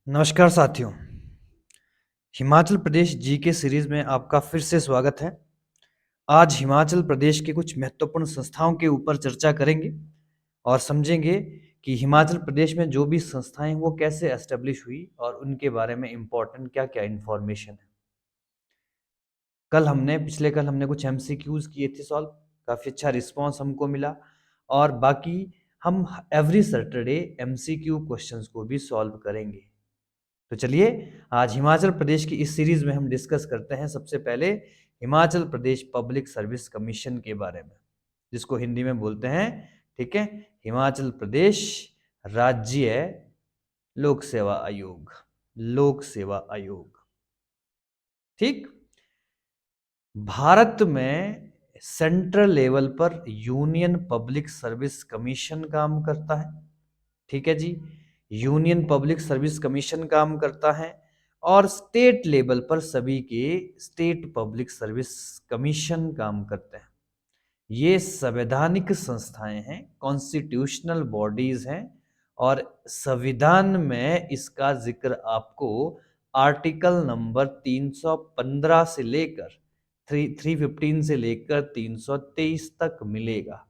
नमस्कार साथियों। Himachal Pradesh GK series में आपका फिर से स्वागत है। आज हिमाचल प्रदेश के कुछ महत्वपूर्ण संस्थाओं के ऊपर चर्चा करेंगे और समझेंगे कि हिमाचल प्रदेश में जो भी संस्थाएं हैं वो कैसे एस्टेब्लिश हुई और उनके बारे में इम्पोर्टेंट क्या क्या इन्फॉर्मेशन है। पिछले कल हमने कुछ एमसीक्यूज किए थे सॉल्व, काफ़ी अच्छा रिस्पॉन्स हमको मिला और बाकी हम एवरी सैटरडे एमसीक्यू क्वेश्चंस को भी सॉल्व करेंगे। तो चलिए आज हिमाचल प्रदेश की इस सीरीज में हम डिस्कस करते हैं सबसे पहले Himachal Pradesh public service commission के बारे में, जिसको हिंदी में बोलते हैं, ठीक है, हिमाचल प्रदेश राज्य लोक सेवा आयोग। लोक सेवा आयोग, ठीक। भारत में सेंट्रल लेवल पर यूनियन पब्लिक सर्विस कमीशन काम करता है, ठीक है जी। यूनियन पब्लिक सर्विस कमीशन काम करता है और स्टेट लेवल पर सभी के स्टेट पब्लिक सर्विस कमीशन काम करते हैं। ये संवैधानिक संस्थाएं हैं, कॉन्स्टिट्यूशनल बॉडीज हैं और संविधान में इसका जिक्र आपको आर्टिकल नंबर 315 से लेकर 315 से लेकर 323 तक मिलेगा,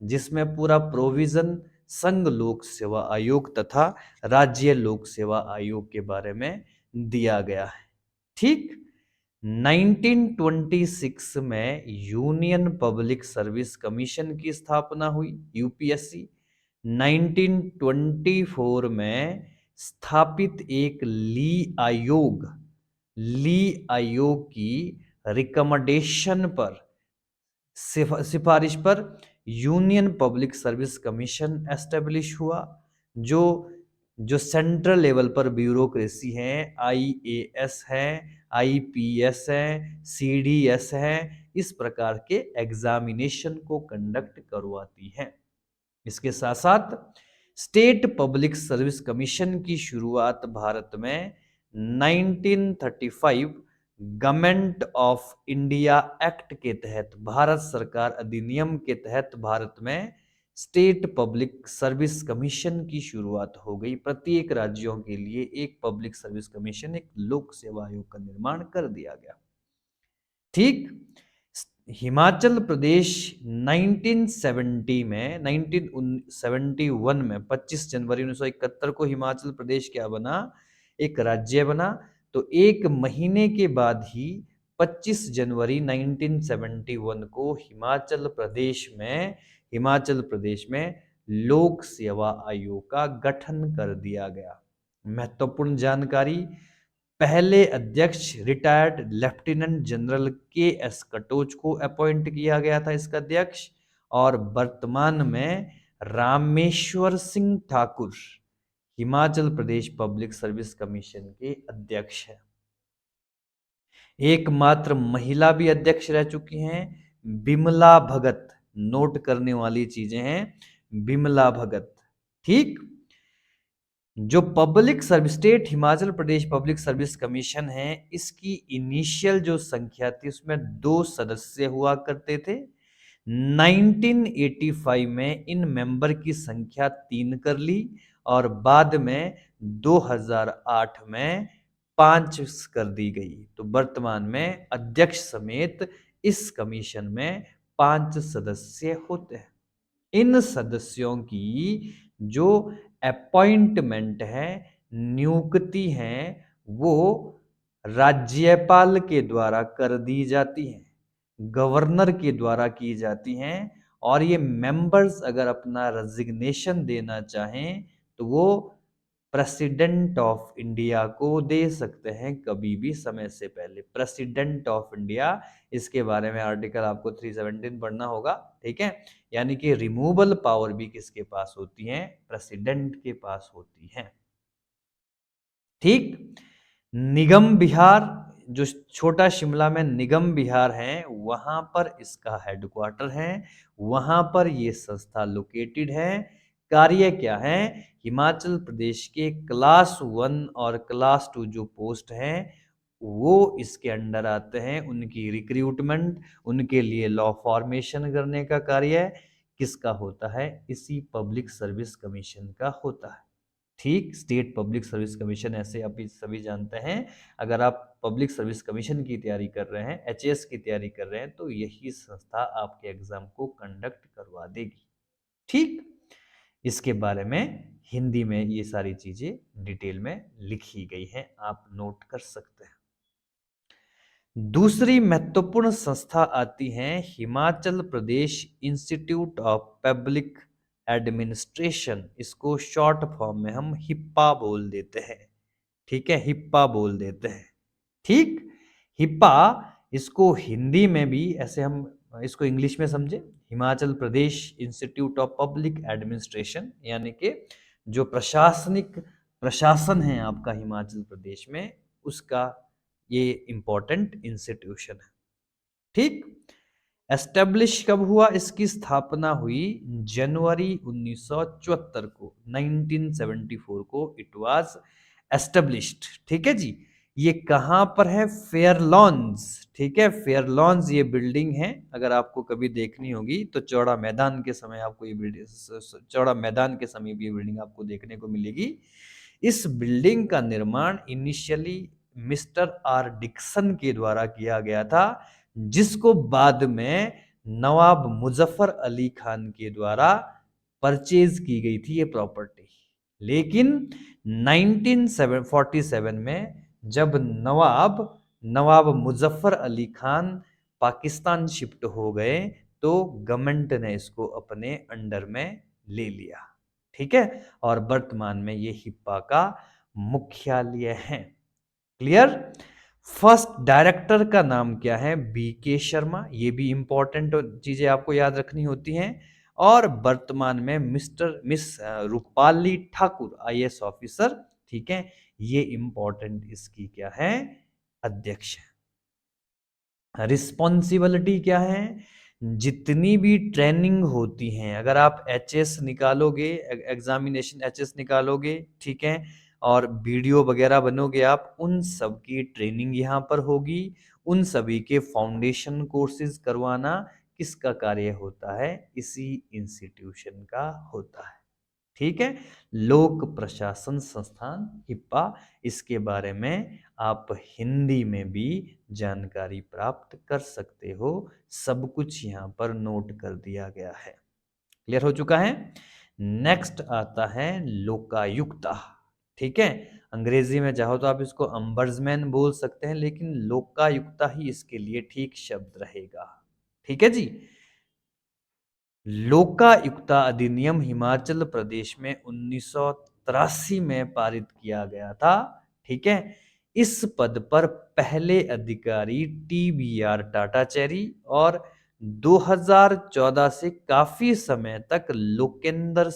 जिसमें पूरा प्रोविजन संघ लोक सेवा आयोग तथा राज्य लोक सेवा आयोग के बारे में दिया गया है, ठीक। 1926 में यूनियन पब्लिक सर्विस कमीशन की स्थापना हुई, यूपीएससी। 1924 में स्थापित एक ली आयोग की रिकमेंडेशन पर, सिफारिश पर union public service commission establish हुआ, जो जो सेंट्रल लेवल पर ब्यूरोक्रेसी है, आईएएस है, आईपीएस है, सीडीएस है, इस प्रकार के एग्जामिनेशन को कंडक्ट करवाती है। इसके साथ साथ स्टेट पब्लिक सर्विस कमीशन की शुरुआत भारत में 1935 गवर्नमेंट ऑफ इंडिया एक्ट के तहत, भारत सरकार अधिनियम के तहत भारत में स्टेट पब्लिक सर्विस कमीशन की शुरुआत हो गई। प्रत्येक राज्यों के लिए एक पब्लिक सर्विस कमीशन, एक लोक सेवा आयोग का निर्माण कर दिया गया, ठीक। हिमाचल प्रदेश 1971 में 25 जनवरी 1971 को हिमाचल प्रदेश क्या बना, एक राज्य बना। तो एक महीने के बाद ही 25 जनवरी 1971 को हिमाचल प्रदेश में लोक सेवा आयोग का गठन कर दिया गया। महत्वपूर्ण जानकारी, पहले अध्यक्ष रिटायर्ड लेफ्टिनेंट जनरल के एस कटोच को अपॉइंट किया गया था इसका अध्यक्ष, और वर्तमान में Rameshwar Singh Thakur Himachal Pradesh public service commission के अध्यक्ष हैं। एकमात्र महिला भी अध्यक्ष रह चुकी हैं, बिमला भगत। नोट करने वाली चीजें हैं, बिमला भगत, ठीक। जो public service state Himachal Pradesh public service commission है, इसकी इनिशियल जो संख्या थी उसमें 2 सदस्य हुआ करते थे। 1985 में इन मेंबर की संख्या 3 कर ली और बाद में 2008 में 5 कर दी गई। तो वर्तमान में अध्यक्ष समेत इस कमीशन में 5 सदस्य होते हैं। इन सदस्यों की जो अपॉइंटमेंट है, नियुक्ति है, वो राज्यपाल के द्वारा कर दी जाती है, गवर्नर के द्वारा की जाती हैं। और ये मेंबर्स अगर अपना रेजिग्नेशन देना चाहें तो वो प्रेसिडेंट ऑफ इंडिया को दे सकते हैं, कभी भी समय से पहले। प्रेसिडेंट ऑफ इंडिया, इसके बारे में आर्टिकल आपको 317 पढ़ना होगा, ठीक है। यानी कि रिमूवल पावर भी किसके पास होती है, प्रेसिडेंट के पास होती है, ठीक। निगम विहार, जो छोटा शिमला में निगम विहार है, वहां पर इसका हेडक्वार्टर है, वहां पर ये संस्था लोकेटेड है। कार्य क्या है, हिमाचल प्रदेश के क्लास 1 और क्लास 2 जो पोस्ट हैं वो इसके अंडर आते हैं। उनकी रिक्रूटमेंट, उनके लिए लॉ फॉर्मेशन करने का कार्य किसका होता है, इसी पब्लिक सर्विस कमीशन का होता है, ठीक, स्टेट पब्लिक सर्विस कमीशन ऐसे अभी सभी जानते हैं। अगर आप पब्लिक सर्विस कमीशन की तैयारी कर रहे हैं, एचएएस की तैयारी कर रहे हैं, तो यही संस्था आपके एग्जाम को कंडक्ट करवा देगी। ठीक, इसके बारे में हिंदी में ये सारी चीजें डिटेल में लिखी गई हैं, आप नोट कर सकते हैं। दूसरी महत्वपूर्ण संस्था आती है Himachal Pradesh institute of public administration. इसको शॉर्ट फॉर्म में हम हिप्पा बोल देते हैं। ठीक है, हिप्पा बोल देते हैं। ठीक, हिप्पा, इसको हिंदी में भी ऐसे हम इसको इंग्लिश में समझे, Himachal Pradesh institute of public administration, यानी कि जो प्रशासनिक प्रशासन है आपका हिमाचल प्रदेश में, उसका ये इंपॉर्टेंट इंस्टीट्यूशन है। ठीक, एस्टेब्लिश कब हुआ? इसकी स्थापना हुई जनवरी 1974 को, 1974 को इट वाज एस्टेब्लिश्ड। ठीक है जी, ये कहां पर है? Fair Lawns. ठीक है, फेयर लॉन्स ये बिल्डिंग है, अगर आपको कभी देखनी होगी तो चौड़ा मैदान के समय आपको ये बिल्डिंग, चौड़ा मैदान के समीप ये बिल्डिंग आपको देखने को मिलेगी। इस बिल्डिंग का निर्माण इनिशियली मिस्टर आर डिक्सन के द्वारा किया गया था, जिसको बाद में नवाब मुजफ्फर अली खान के द्वारा परचेज की गई थी ये प्रॉपर्टी। लेकिन 1947 में जब नवाब मुजफ्फर अली खान पाकिस्तान शिफ्ट हो गए, तो गवर्नमेंट ने इसको अपने अंडर में ले लिया। ठीक है, और वर्तमान में ये हिप्पा का मुख्यालय है। क्लियर? फर्स्ट डायरेक्टर का नाम क्या है? बीके शर्मा। ये भी इंपॉर्टेंट चीजें आपको याद रखनी होती हैं। और वर्तमान में miss Rupali Thakur, IAS officer. ठीक है, ये इंपॉर्टेंट इसकी क्या है? अध्यक्ष है। रिस्पॉन्सिबिलिटी क्या है? जितनी भी ट्रेनिंग होती हैं, अगर आप एचएस निकालोगे, एग्जामिनेशन एचएस निकालोगे, ठीक है, और वीडियो वगैरह बनोगे आप, उन सब की ट्रेनिंग यहाँ पर होगी। उन सभी के फाउंडेशन कोर्सेज करवाना किसका कार्य होता है? इसी इंस्टीट्यूशन का होता है। ठीक है, लोक प्रशासन संस्थान हिप्पा, इसके बारे में आप हिंदी में भी जानकारी प्राप्त कर सकते हो। सब कुछ यहाँ पर नोट कर दिया गया है। क्लियर हो चुका है? नेक्स्ट आता है लोकायुक्ता। ठीक है, अंग्रेजी में चाहो तो आप इसको अंबर्समैन बोल सकते हैं, लेकिन लोकायुक्ता ही इसके लिए ठीक शब्द रहेगा। ठीक है जी, लोकायुक्ता अधिनियम हिमाचल प्रदेश में 1983 में पारित किया गया था। ठीक है, इस पद पर पहले अधिकारी टीबीआर टाटाचेरी, और 2014 से काफी समय तक लोकेंद्र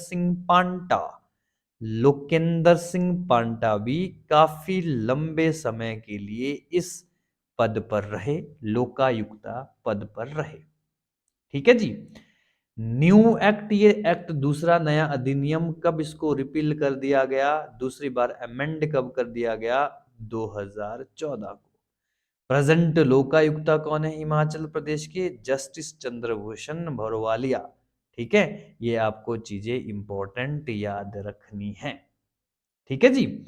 सिंह पांटा भी काफी लंबे समय के लिए इस पद पर रहे, लोकायुक्ता पद पर रहे। ठीक है जी, न्यू एक्ट, ये एक्ट दूसरा नया अधिनियम कब इसको रिपील कर दिया गया, दूसरी बार अमेंड कब कर दिया गया? 2014 को। प्रेजेंट लोकायुक्ता कौन है हिमाचल प्रदेश के? जस्टिस चंद्रभूषण भरोवालिया। ठीक है, ये आपको चीजें इंपॉर्टेंट याद रखनी है। ठीक है जी,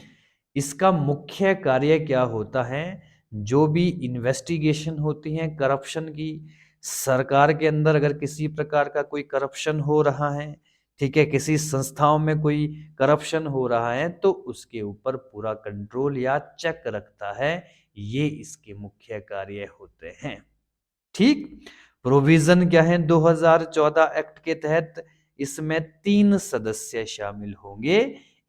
इसका मुख्य कार्य क्या होता है? जो भी इन्वेस्टिगेशन होती है करप्शन की, सरकार के अंदर अगर किसी प्रकार का कोई करप्शन हो रहा है, ठीक है, किसी संस्थाओं में कोई करप्शन हो रहा है, तो उसके ऊपर पूरा कंट्रोल या चेक रखता है। ये इसके मुख्य कार्य होते हैं। ठीक, प्रोविजन क्या है 2014 एक्ट के तहत? इसमें 3 सदस्य शामिल होंगे,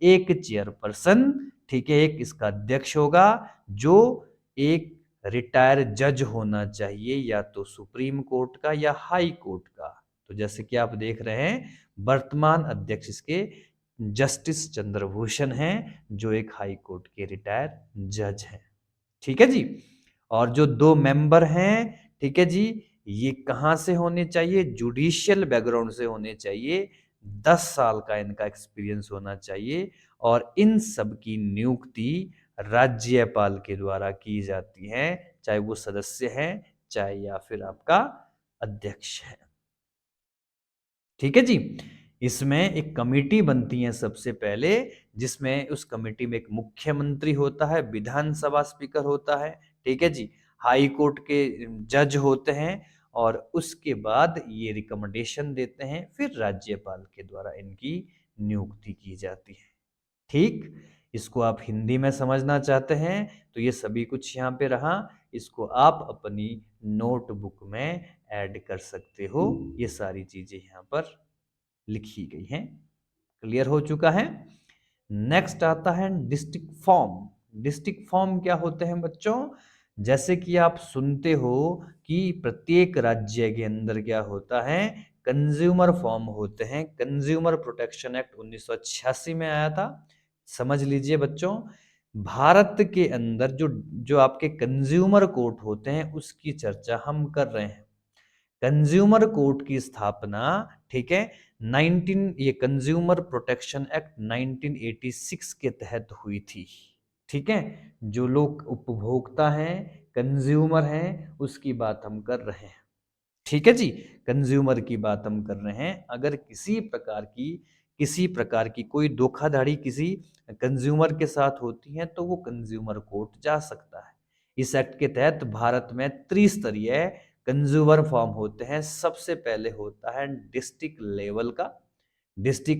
एक चेयरपर्सन, ठीक है, एक इसका अध्यक्ष होगा, जो एक रिटायर जज होना चाहिए, या तो सुप्रीम कोर्ट का या हाई कोर्ट का। तो जैसे कि आप देख रहे हैं, वर्तमान अध्यक्ष इसके जस्टिस चंद्रभूषण हैं, जो एक हाई कोर्ट के रिटायर जज हैं। ठीक है जी, और जो 2 मेंबर हैं, ठीक है जी, ये कहां से होने चाहिए? जुडिशियल बैकग्राउंड से होने चाहिए, 10 साल का इनका एक्सपीरियंस होना चाहिए, और इन सब की नियुक्ति राज्यपाल के द्वारा की जाती है, चाहे वो सदस्य हैं, चाहे या फिर आपका अध्यक्ष है। ठीक है जी, इसमें एक कमेटी बनती है सबसे पहले, जिसमें उस कमेटी में एक मुख्यमंत्री होता है, विधानसभा स्पीकर होता है, ठीक है जी, हाई कोर्ट के जज होते हैं, और उसके बाद ये रिकमेंडेशन देते हैं, फिर राज्यपाल के द्वारा इनकी नियुक्ति की जाती है। ठीक, इसको आप हिंदी में समझना चाहते हैं तो ये सभी कुछ यहाँ पे रहा, इसको आप अपनी नोटबुक में ऐड कर सकते हो। ये सारी चीजें यहाँ पर लिखी गई हैं। क्लियर हो चुका है। नेक्स्ट आता है डिस्ट्रिक्ट फॉर्म। डिस्ट्रिक्ट फॉर्म क्या होते हैं बच्चों? जैसे कि आप सुनते हो कि प्रत्येक राज्य के अंदर क्या होता है, कंज्यूमर फॉर्म होते हैं। कंज्यूमर प्रोटेक्शन एक्ट 1986 में आया था। समझ लीजिए बच्चों, भारत के अंदर जो जो आपके कंज्यूमर कोर्ट होते हैं उसकी चर्चा हम कर रहे हैं। कंज्यूमर कोर्ट की स्थापना, ठीक है, 19 ये कंज्यूमर प्रोटेक्शन एक्ट 1986 के तहत हुई थी। ठीक है, जो लोग उपभोक्ता हैं, कंज्यूमर हैं, उसकी बात हम कर रहे हैं। ठीक है जी, कंज्यूमर की बात हम कर रहे हैं। अगर किसी प्रकार की कोई धोखाधड़ी किसी कंज्यूमर के साथ होती है तो वो कंज्यूमर कोर्ट जा सकता है। इस एक्ट के तहत भारत में त्रिस्तरीय कंज्यूमर फॉर्म होते हैं। सबसे पहले होता है डिस्ट्रिक्ट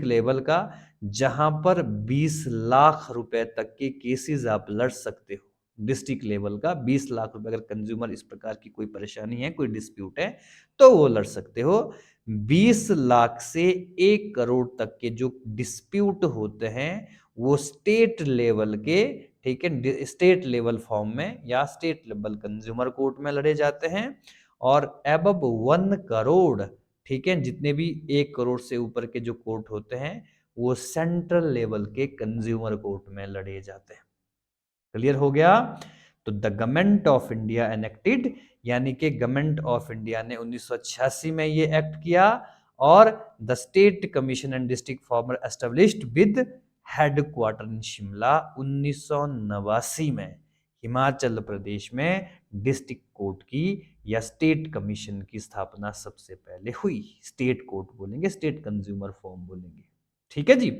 लेवल का, जहां पर 20 लाख रुपए तक के केसेस आप लड़ सकते हो। डिस्ट्रिक्ट लेवल का 20 लाख रुपए, अगर कंज्यूमर इस प्रकार की कोई परेशानी है, कोई डिस्प्यूट है, तो वो लड़ सकते हो। 20 लाख से 1 करोड़ तक के जो डिस्प्यूट होते हैं वो स्टेट लेवल के, ठीक है, स्टेट लेवल फॉर्म में या स्टेट लेवल कंज्यूमर कोर्ट में लड़े जाते हैं। और एबव 1 करोड़, ठीक है, जितने भी 1 करोड़ से ऊपर के जो कोर्ट होते हैं वो सेंट्रल लेवल के कंज्यूमर कोर्ट में लड़े जाते हैं। क्लियर हो गया? तो the government of India enacted, यानी कि गवर्नमेंट ऑफ इंडिया ने 1986 में ये एक्ट किया, और the state commission and district farmer established with headquarter in Shimla 1989 में हिमाचल प्रदेश में डिस्ट्रिक्ट कोर्ट की या स्टेट कमीशन की स्थापना सबसे पहले हुई। स्टेट कोर्ट बोलेंगे, स्टेट कंज्यूमर फॉर्म बोलेंगे। ठीक है जी,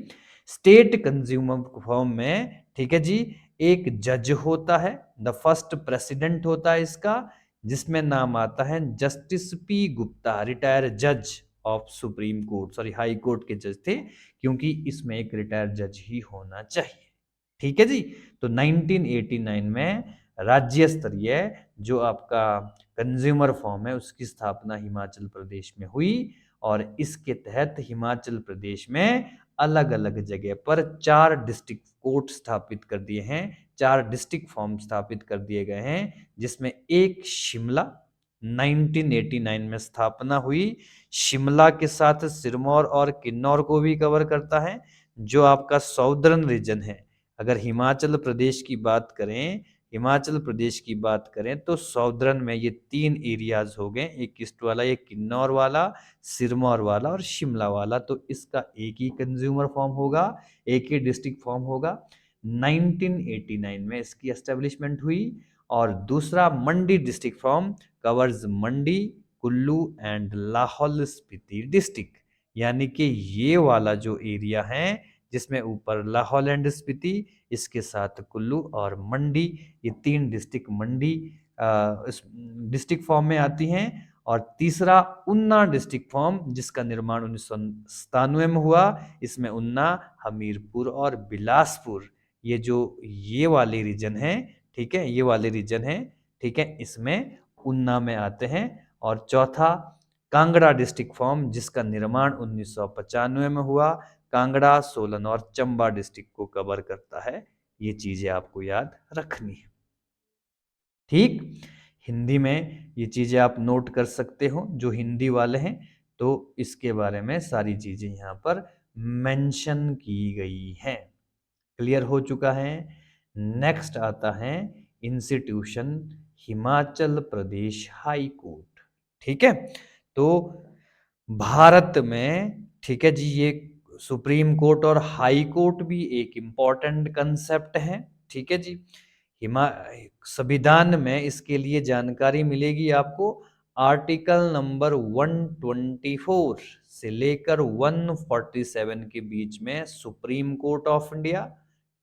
स्टेट कंज्यूमर फॉर्म में, ठीक है जी, एक जज होता है, द फर्स्ट प्रेसिडेंट होता है इसका, जिसमें नाम आता है जस्टिस पी गुप्ता, रिटायर्ड जज of supreme court, sorry high court के जज थे, क्योंकि इसमें एक रिटायर्ड जज ही होना चाहिए। ठीक है जी, तो 1989 में राज्य स्तरीय जो आपका कंज्यूमर फॉर्म है उसकी स्थापना हिमाचल प्रदेश में हुई, और इसके तहत हिमाचल प्रदेश में अलग अलग जगह पर 4 डिस्ट्रिक्ट कोर्ट स्थापित कर दिए हैं, 4 डिस्ट्रिक्ट फॉर्म स्थापित कर दिए गए हैं, जिसमें एक शिमला 1989 में स्थापना हुई। शिमला के साथ सिरमौर और किन्नौर को भी कवर करता है, जो आपका साउदर्न रीजन है। अगर हिमाचल प्रदेश की बात करें तो साउदर्न में ये 3 एरियाज हो गए, एक ईस्ट वाला, एक किन्नौर वाला, सिरमौर वाला और शिमला वाला। तो इसका एक ही कंज्यूमर फॉर्म होगा, एक ही डिस्ट्रिक्ट फॉर्म होगा। 1989 में इसकी एस्टेब्लिशमेंट हुई। और दूसरा Mandi district form covers Mandi, Kullu and Lahaul Spiti district, यानी कि ये वाला जो एरिया है जिसमें ऊपर लाहौल एंड स्पीति, इसके साथ कुल्लू और मंडी, ये 3 डिस्ट्रिक्ट मंडी इस डिस्ट्रिक्ट फॉर्म में आती हैं। और तीसरा उन्ना डिस्ट्रिक्ट फॉर्म, जिसका निर्माण 1997 में हुआ। इसमें उन्ना, हमीरपुर और बिलासपुर, ये वाले रीजन है, ठीक है, ये वाले रीजन है, ठीक है, इसमें उन्ना में आते हैं। और चौथा कांगड़ा डिस्ट्रिक्ट फॉर्म, जिसका निर्माण 1995 में हुआ। कांगड़ा, सोलन और चंबा डिस्ट्रिक्ट को कवर करता है। ये चीजें आपको याद रखनी है। ठीक, हिंदी में ये चीजें आप नोट कर सकते हो, जो हिंदी वाले हैं तो इसके बारे में सारी चीजें यहाँ पर मेंशन की गई हैं। क्लियर हो चुका है। नेक्स्ट आता है institution Himachal Pradesh high court. ठीक है, तो भारत में, ठीक है जी, ये सुप्रीम कोर्ट और हाई कोर्ट भी एक इम्पॉर्टेंट कंसेप्ट है। ठीक है जी, हिमा संविधान में इसके लिए जानकारी मिलेगी आपको आर्टिकल नंबर 124 से लेकर 147 के बीच में supreme court of India.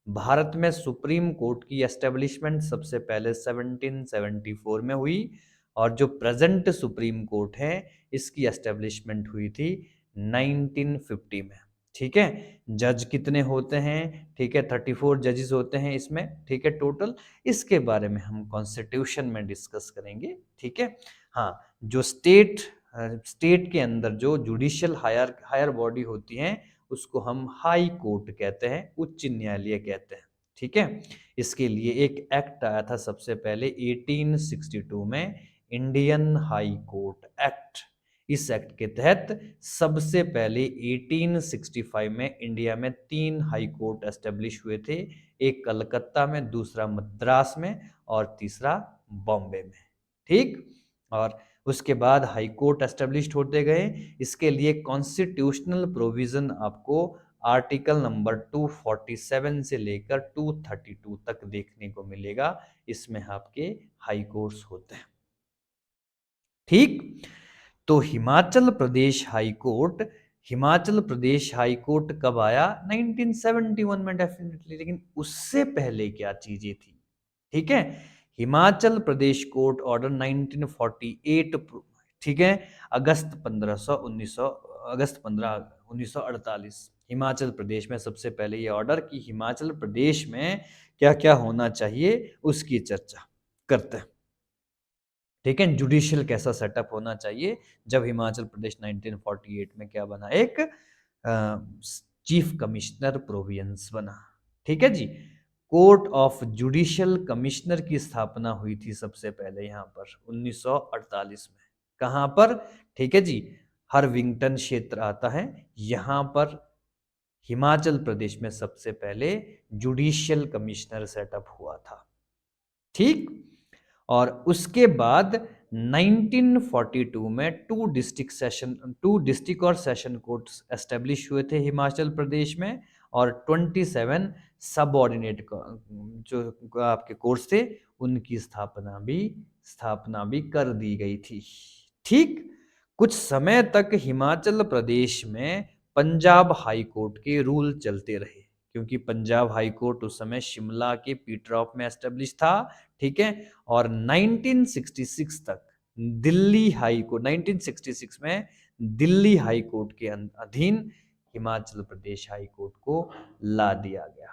Bharat में सुप्रीम कोर्ट की एस्टेब्लिशमेंट सबसे पहले 1774 में हुई, और जो प्रेजेंट सुप्रीम कोर्ट है इसकी एस्टेब्लिशमेंट हुई थी 1950 में। ठीक है, जज कितने होते हैं? ठीक है, 34 जजेस होते हैं इसमें। ठीक है, टोटल। इसके बारे में हम कॉन्स्टिट्यूशन में डिस्कस करेंगे। ठीक है। हाँ, जो स्टेट के अंदर जो जुडिशियल हायर बॉडी होती हैं उसको हम हाई कोर्ट कहते हैं, उच्च न्यायालय कहते हैं। ठीक है। इसके लिए एक एक्ट आया था सबसे पहले 1862 में, इंडियन हाई कोर्ट एक्ट। इस एक्ट के तहत सबसे पहले 1865 में इंडिया में 3 हाई कोर्ट एस्टेब्लिश हुए थे, एक कलकत्ता में, दूसरा मद्रास में, और तीसरा बॉम्बे में। ठीक। और उसके बाद हाई कोर्ट एस्टेब्लिश होते गए। इसके लिए कॉन्स्टिट्यूशनल प्रोविजन आपको आर्टिकल नंबर 247 से लेकर 232 तक देखने को मिलेगा। इसमें आपके हाई कोर्ट्स होते हैं। ठीक। तो हिमाचल प्रदेश हाई कोर्ट कब आया? 1971 में डेफिनेटली। लेकिन उससे पहले क्या चीजें थी? ठीक है, हिमाचल प्रदेश कोर्ट ऑर्डर 1948। ठीक है, अगस्त 15 1948 हिमाचल प्रदेश में सबसे पहले ये ऑर्डर कि हिमाचल प्रदेश में क्या क्या होना चाहिए उसकी चर्चा करते हैं। ठीक है, जुडिशियल कैसा सेटअप होना चाहिए। जब हिमाचल प्रदेश 1948 में क्या बना? एक चीफ कमिश्नर प्रोविंस बना। ठीक है जी। कोर्ट ऑफ जुडिशियल कमिश्नर की स्थापना हुई थी सबसे पहले यहाँ पर 1948 में। कहाँ पर? ठीक है जी, हरविंगटन क्षेत्र आता है यहाँ पर। हिमाचल प्रदेश में सबसे पहले जुडिशियल कमिश्नर सेटअप हुआ था। ठीक। और उसके बाद 1942 में 2 डिस्ट्रिक्ट और सेशन कोर्ट्स एस्टेब्लिश हुए थे हिमाचल प्रदेश में, और 27 सबऑर्डिनेट जो आपके कोर्ट्स थे उनकी स्थापना भी कर दी गई थी। ठीक। कुछ समय तक हिमाचल प्रदेश में पंजाब हाई कोर्ट के रूल चलते रहे, क्योंकि पंजाब हाई कोर्ट उस समय शिमला के पीटरऑफ में एस्टेब्लिश था। ठीक है। और 1966 तक दिल्ली हाई कोर्ट 1966 में दिल्ली हाई कोर्ट के अधीन हिमाचल प्रदेश हाई कोर्ट को ला दिया गया।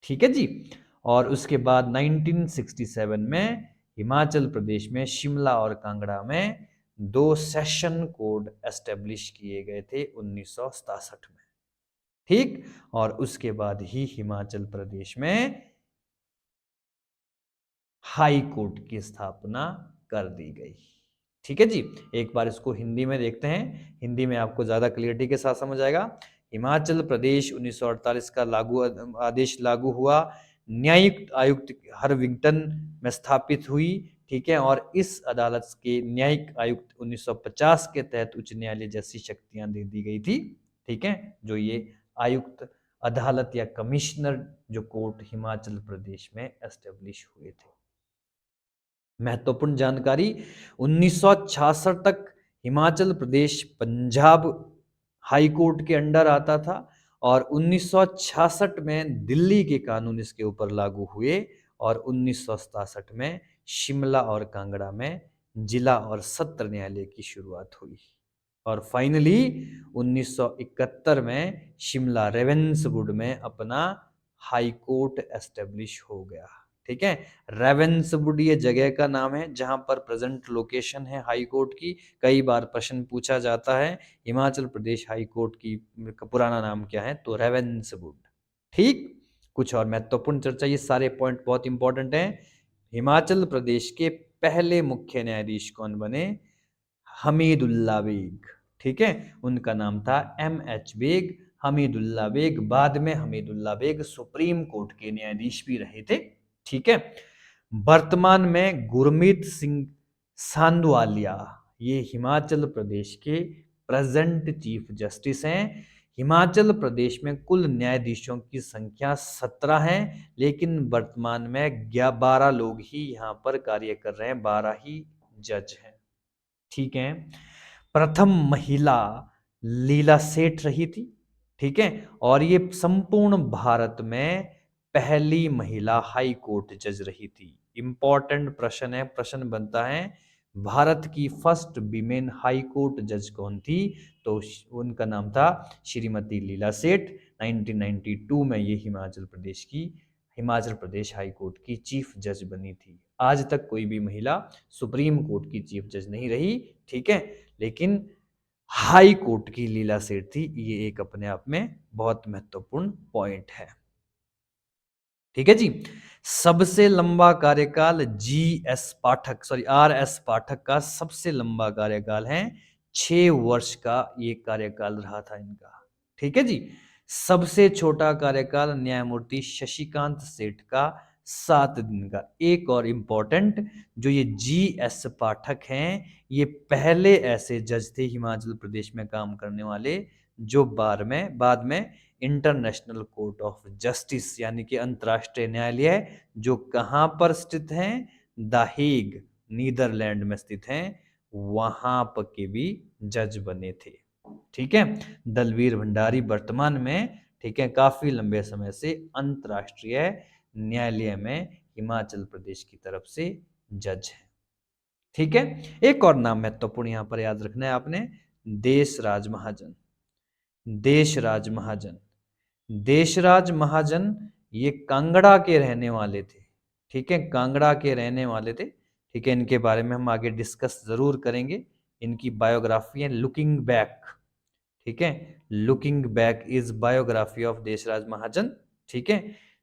ठीक है जी। और उसके बाद 1967 में हिमाचल प्रदेश में शिमला और कांगड़ा में 2 सेशन कोर्ट एस्टेब्लिश किए गए थे 1967 में। ठीक। और उसके बाद ही हिमाचल प्रदेश में हाई कोर्ट की स्थापना कर दी गई। ठीक है जी। एक बार इसको हिंदी में देखते हैं, हिंदी में आपको ज्यादा क्लियरिटी के साथ समझ आएगा। हिमाचल प्रदेश 1948 का आदेश लागू हुआ, न्यायिक आयुक्त हरविंगटन में स्थापित हुई। ठीक है। और इस अदालत के न्यायिक आयुक्त 1950 के तहत उच्च न्यायालय जैसी शक्तियां दे दी गई थी। ठीक है, जो ये आयुक्त अदालत या कमिश्नर जो कोर्ट हिमाचल प्रदेश में एस्टेब्लिश हुए थे। महत्वपूर्ण जानकारी, 1966 तक हिमाचल प्रदेश पंजाब हाई कोर्ट के अंडर आता था, और 1966 में दिल्ली के कानून इसके ऊपर लागू हुए, और 1967 में शिमला और कांगड़ा में जिला और सत्र न्यायालय की शुरुआत हुई, और फाइनली 1971 में शिमला रेवेन्सवुड में अपना हाई कोर्ट एस्टेब्लिश हो गया। ठीक है, रेवेन्सवुड ये जगह का नाम है जहां पर प्रेजेंट लोकेशन है हाई कोर्ट की। कई बार प्रश्न पूछा जाता है हिमाचल प्रदेश हाई कोर्ट की का पुराना नाम क्या है, तो रेवेन्सवुड। ठीक। कुछ और महत्वपूर्ण चर्चा, ये सारे पॉइंट बहुत इंपॉर्टेंट हैं। हिमाचल प्रदेश के पहले मुख्य न्यायाधीश कौन बने? हमीदुल्ला बेग। ठीक है, उनका नाम था M.H. बेग, हमीदुल्ला बेग। बाद में हमीदुल्ला बेग सुप्रीम कोर्ट के न्यायाधीश भी रहे थे। ठीक है। वर्तमान में गुरमीत सिंह सांधवालिया ये हिमाचल प्रदेश के प्रेजेंट चीफ जस्टिस हैं। हिमाचल प्रदेश में कुल न्यायाधीशों की संख्या 17 है, लेकिन वर्तमान में 12 लोग ही यहाँ पर कार्य कर रहे हैं, 12 ही जज हैं। ठीक है। प्रथम महिला लीला सेठ रही थी, ठीक है, और ये संपूर्ण भारत में पहली महिला हाई कोर्ट जज रही थी। इंपॉर्टेंट प्रश्न है, प्रश्न बनता है भारत की फर्स्ट विमेन हाई कोर्ट जज कौन थी? तो उनका नाम था श्रीमती लीला सेठ। 1992 में ये हिमाचल प्रदेश हाई कोर्ट की चीफ जज बनी थी। आज तक कोई भी महिला सुप्रीम कोर्ट की चीफ जज नहीं रही, ठीक है, लेकिन हाई कोर्ट की लीला सेठ थी। ये एक अपने आप में बहुत महत्वपूर्ण पॉइंट है, ठीक है जी। सबसे लंबा कार्यकाल आर एस पाठक का सबसे लंबा कार्यकाल है, 6 वर्ष का ये कार्यकाल रहा था इनका, ठीक है जी। सबसे छोटा कार्यकाल न्यायमूर्ति शशिकांत सेठ का 7 दिन का। एक और इंपॉर्टेंट, जो ये GS पाठक हैं, ये पहले ऐसे जज थे हिमाचल प्रदेश में काम करने वाले जो बाद में इंटरनेशनल कोर्ट ऑफ जस्टिस यानी कि अंतर्राष्ट्रीय न्यायालय, जो कहां पर स्थित है? द हेग, नीदरलैंड में स्थित है, वहां पर के भी जज बने थे, ठीक है। दलवीर भंडारी वर्तमान में, ठीक है, काफी लंबे समय से अंतर्राष्ट्रीय न्यायालय में हिमाचल प्रदेश की तरफ से जज है, ठीक है। एक और नाम महत्वपूर्ण यहां पर याद रखना है आपने, देशराज महाजन। देशराज महाजन, देशराज महाजन ये कांगड़ा के रहने वाले थे, ठीक है, कांगड़ा के रहने वाले थे, ठीक है। इनके बारे में हम आगे डिस्कस जरूर करेंगे। इनकी बायोग्राफी है लुकिंग बैक, ठीक है, looking back is biography of Deshraj Mahajan, ठीक है।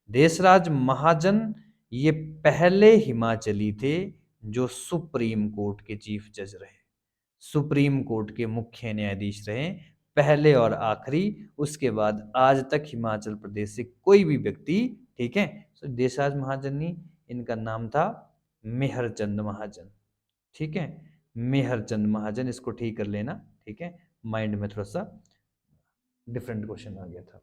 देशराज महाजन ये पहले हिमाचली थे जो सुप्रीम कोर्ट के चीफ जज रहे, सुप्रीम कोर्ट के मुख्य न्यायाधीश रहे, पहले और आखिरी। उसके बाद आज तक हिमाचल प्रदेश से कोई भी व्यक्ति, ठीक है, तो देशराज महाजन नहीं, इनका नाम था मेहरचंद महाजन, ठीक है, मेहरचंद महाजन, इसको ठीक कर लेना, ठीक है, माइंड में थोड़ा सा डिफरेंट क्वेश्चन आ गया था,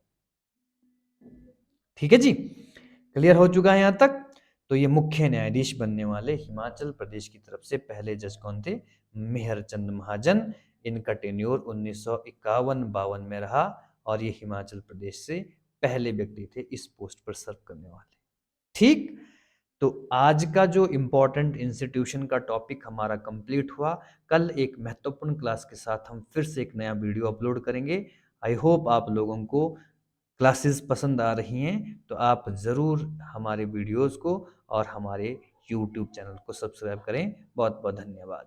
ठीक है जी। क्लियर हो चुका है यहां तक? तो ये मुख्य न्यायाधीश बनने वाले हिमाचल प्रदेश की तरफ से पहले जज कौन थे? मेहरचंद महाजन। इनका टेन्योर 1951-52 में रहा और ये हिमाचल प्रदेश से पहले व्यक्ति थे इस पोस्ट पर सर्व करने वाले, ठीक। तो आज का जो इंपॉर्टेंट इंस्टीट्यूशन का टॉपिक हमारा कंप्लीट हुआ। कल एक महत्वपूर्ण क्लास के साथ हम फिर से एक नया वीडियो अपलोड करेंगे। आई होप आप लोगों को क्लासेस पसंद आ रही हैं, तो आप ज़रूर हमारे वीडियोस को और हमारे यूट्यूब चैनल को सब्सक्राइब करें। बहुत बहुत धन्यवाद।